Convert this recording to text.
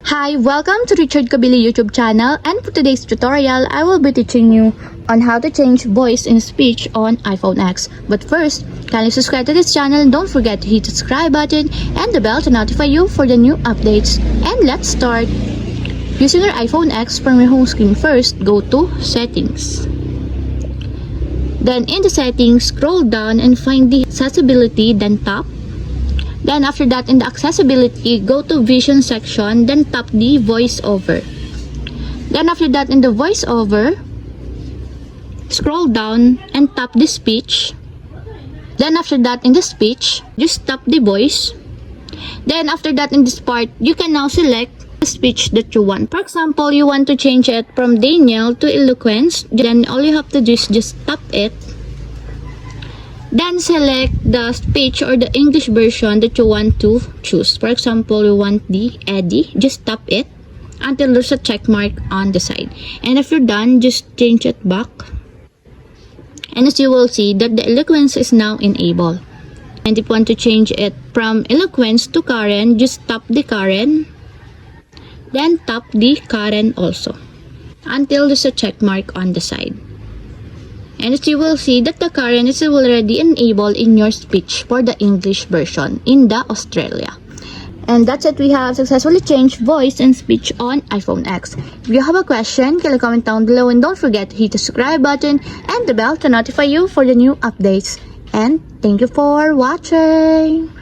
Hi, welcome to Richard Kabili YouTube channel, and for today's tutorial, I will be teaching you on how to change voice and speech on iPhone X. But first, kindly subscribe to this channel and don't forget to hit the subscribe button and the bell to notify you for the new updates. And let's start. Using your iPhone X, from your home screen first, go to Settings. Then in the settings, scroll down and find the accessibility, then tap. Then after that, in the accessibility, go to vision section, then tap the voiceover. Then after that, in the voiceover, scroll down and tap the speech. Then after that, in the speech, just tap the voice. Then after that, in this part, you can now select the speech that you want. For example, you want to change it from Daniel to eloquence. Then all you have to do is just tap it. Then select the speech or the English version that you want to choose. For example, you want the Eddie. Just tap it until there's a check mark on the side. And if you're done, just change it back. And as you will see that the eloquence is now enabled. And if you want to change it from eloquence to Karen, just tap the Karen. Then tap the Karen also until there's a check mark on the side. And as you will see that the Karen is already enabled in your speech for the English version in the Australia. And that's it. We have successfully changed voice and speech on iPhone X. If you have a question, can you comment down below, and don't forget to hit the subscribe button and the bell to notify you for the new updates. And thank you for watching.